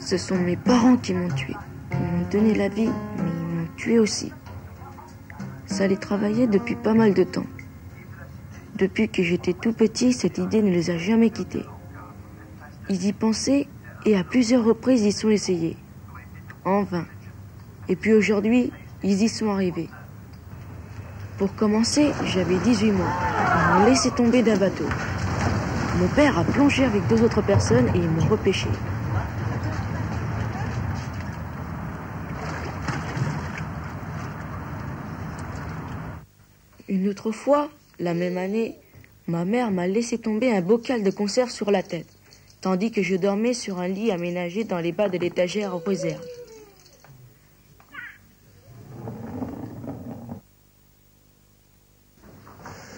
Ce sont mes parents qui m'ont tué. Ils m'ont donné la vie, mais ils m'ont tué aussi. Ça les travaillait depuis pas mal de temps. Depuis que j'étais tout petit, cette idée ne les a jamais quittés. Ils y pensaient et à plusieurs reprises ils sont essayés. En vain. Et puis aujourd'hui, ils y sont arrivés. Pour commencer, j'avais 18 mois. Ils m'ont laissé tomber d'un bateau. Mon père a plongé avec 2 autres personnes et ils m'ont repêché. Une autre fois, la même année, ma mère m'a laissé tomber un bocal de conserve sur la tête, tandis que je dormais sur un lit aménagé dans les bas de l'étagère aux réserves.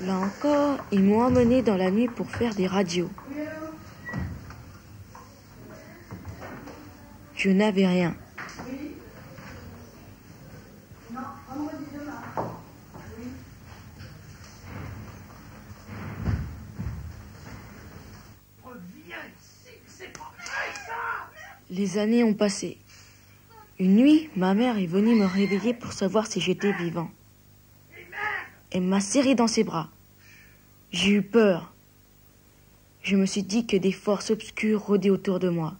Là encore, ils m'ont emmené dans la nuit pour faire des radios. Je n'avais rien. Les années ont passé. Une nuit, ma mère est venue me réveiller pour savoir si j'étais vivant. Elle m'a serré dans ses bras. J'ai eu peur. Je me suis dit que des forces obscures rôdaient autour de moi.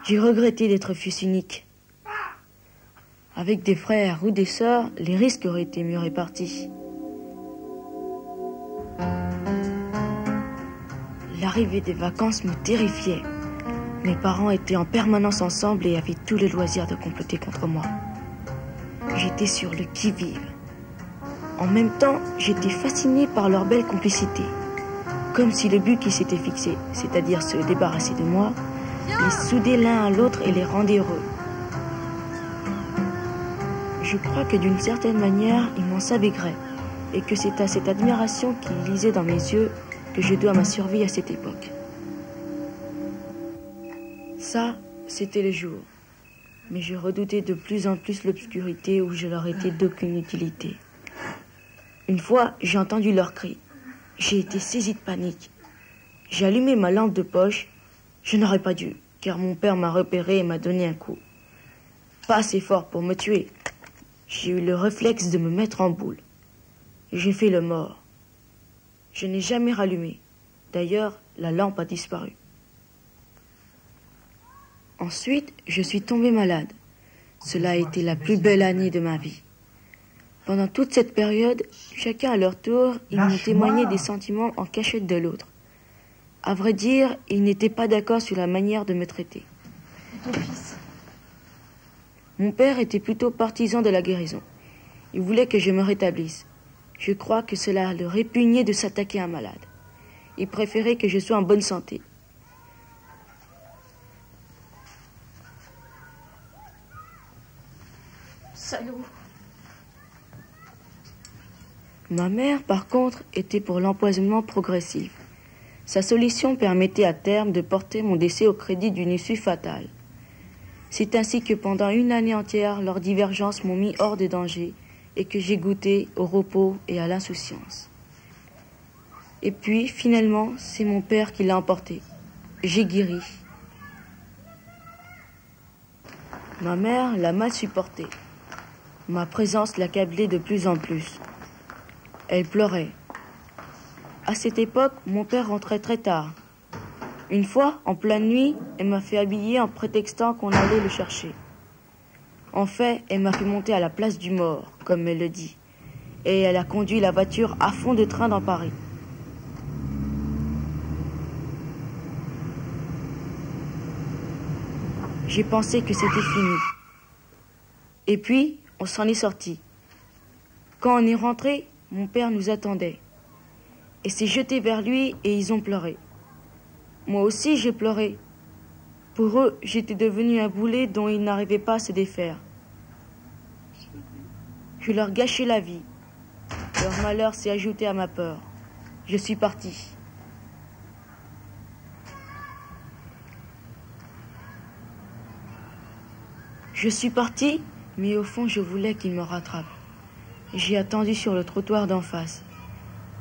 J'ai regretté d'être fils unique. Avec des frères ou des sœurs, les risques auraient été mieux répartis. L'arrivée des vacances me terrifiait. Mes parents étaient en permanence ensemble et avaient tous les loisirs de comploter contre moi. J'étais sur le qui-vive. En même temps, j'étais fasciné par leur belle complicité. Comme si le but qui s'était fixé, c'est-à-dire se débarrasser de moi, les soudait l'un à l'autre et les rendait heureux. Je crois que d'une certaine manière, ils m'en savaient gré, et que c'est à cette admiration qu'ils lisaient dans mes yeux que je dois ma survie à cette époque. Ça, c'était le jour. Mais je redoutais de plus en plus l'obscurité où je leur étais d'aucune utilité. Une fois, j'ai entendu leurs cris. J'ai été saisie de panique. J'ai allumé ma lampe de poche. Je n'aurais pas dû, car mon père m'a repéré et m'a donné un coup. Pas assez fort pour me tuer. J'ai eu le réflexe de me mettre en boule. J'ai fait le mort. Je n'ai jamais rallumé. D'ailleurs, la lampe a disparu. Ensuite, je suis tombée malade. Cela a été la plus belle année de ma vie. Pendant toute cette période, chacun à leur tour, ils m'ont témoigné des sentiments en cachette de l'autre. À vrai dire, ils n'étaient pas d'accord sur la manière de me traiter. Mon père était plutôt partisan de la guérison. Il voulait que je me rétablisse. Je crois que cela le répugnait de s'attaquer à un malade. Il préférait que je sois en bonne santé. Salaud. Ma mère, par contre, était pour l'empoisonnement progressif. Sa solution permettait à terme de porter mon décès au crédit d'une issue fatale. C'est ainsi que pendant une année entière, leurs divergences m'ont mis hors de danger et que j'ai goûté au repos et à l'insouciance. Et puis, finalement, c'est mon père qui l'a emporté. J'ai guéri. Ma mère l'a mal supporté. Ma présence l'accablait de plus en plus. Elle pleurait. À cette époque, mon père rentrait très tard. Une fois, en pleine nuit, elle m'a fait habiller en prétextant qu'on allait le chercher. En fait, elle m'a fait monter à la place du mort, comme elle le dit, et elle a conduit la voiture à fond de train dans Paris. J'ai pensé que c'était fini. Et puis, on s'en est sorti. Quand on est rentré, mon père nous attendait. Et s'est jeté vers lui et ils ont pleuré. Moi aussi, j'ai pleuré. Pour eux, j'étais devenu un boulet dont ils n'arrivaient pas à se défaire. Je leur gâchais la vie. Leur malheur s'est ajouté à ma peur. Je suis parti. Je suis parti, mais au fond, je voulais qu'ils me rattrapent. J'ai attendu sur le trottoir d'en face.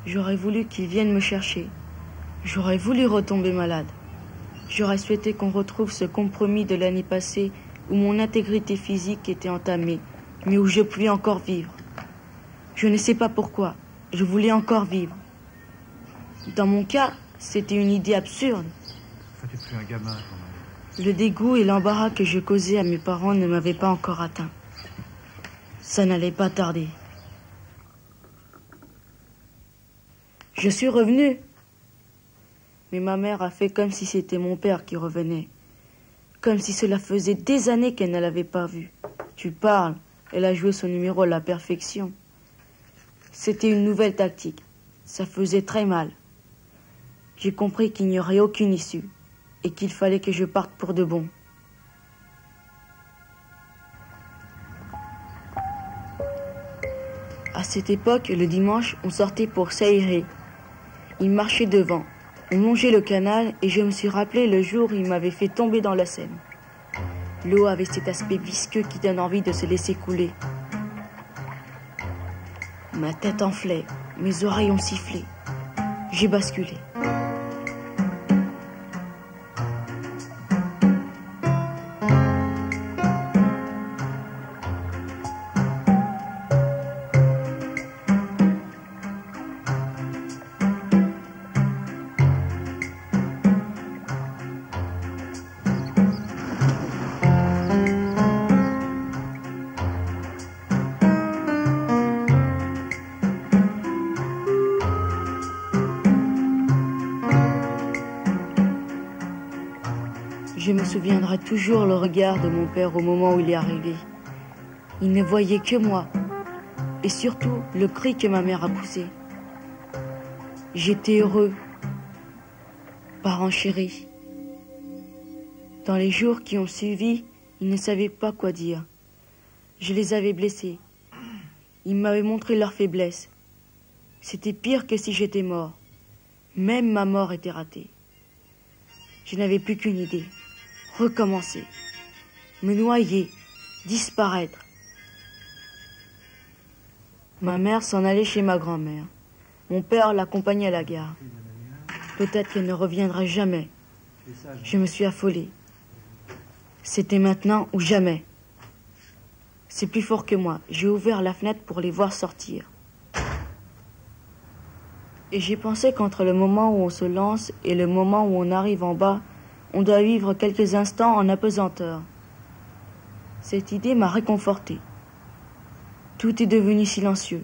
J'aurais voulu qu'ils viennent me chercher. J'aurais voulu retomber malade. J'aurais souhaité qu'on retrouve ce compromis de l'année passée où mon intégrité physique était entamée, mais où je pouvais encore vivre. Je ne sais pas pourquoi, je voulais encore vivre. Dans mon cas, c'était une idée absurde. Ça t'es plus un gamin quand même. Le dégoût et l'embarras que je causais à mes parents ne m'avaient pas encore atteint. Ça n'allait pas tarder. Je suis revenu. Mais ma mère a fait comme si c'était mon père qui revenait. Comme si cela faisait des années qu'elle ne l'avait pas vu. Tu parles, elle a joué son numéro à la perfection. C'était une nouvelle tactique. Ça faisait très mal. J'ai compris qu'il n'y aurait aucune issue et qu'il fallait que je parte pour de bon. À cette époque, le dimanche, on sortait pour s'aérer. Il marchait devant. On longeait le canal et je me suis rappelé le jour où il m'avait fait tomber dans la Seine. L'eau avait cet aspect visqueux qui donne envie de se laisser couler. Ma tête enflait, mes oreilles ont sifflé. J'ai basculé. Je me souviendrai toujours le regard de mon père au moment où il est arrivé. Il ne voyait que moi, et surtout le cri que ma mère a poussé. J'étais heureux, parent chéri. Dans les jours qui ont suivi, ils ne savaient pas quoi dire. Je les avais blessés. Ils m'avaient montré leur faiblesse. C'était pire que si j'étais mort. Même ma mort était ratée. Je n'avais plus qu'une idée. Recommencer, me noyer, disparaître. Ma mère s'en allait chez ma grand-mère. Mon père l'accompagnait à la gare. Peut-être qu'elle ne reviendrait jamais. Je me suis affolée. C'était maintenant ou jamais. C'est plus fort que moi. J'ai ouvert la fenêtre pour les voir sortir. Et j'ai pensé qu'entre le moment où on se lance et le moment où on arrive en bas, on doit vivre quelques instants en apesanteur. Cette idée m'a réconforté. Tout est devenu silencieux.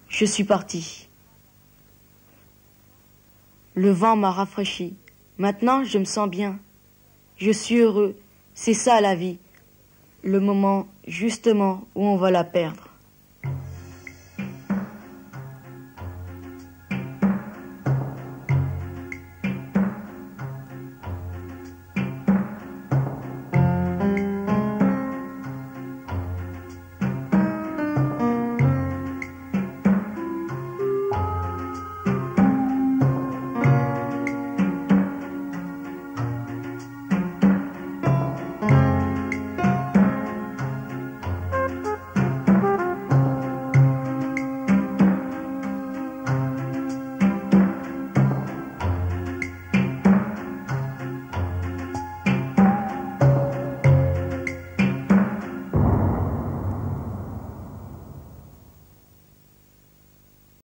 Je suis parti. Le vent m'a rafraîchi. Maintenant, je me sens bien. Je suis heureux. C'est ça la vie. Le moment, justement, où on va la perdre.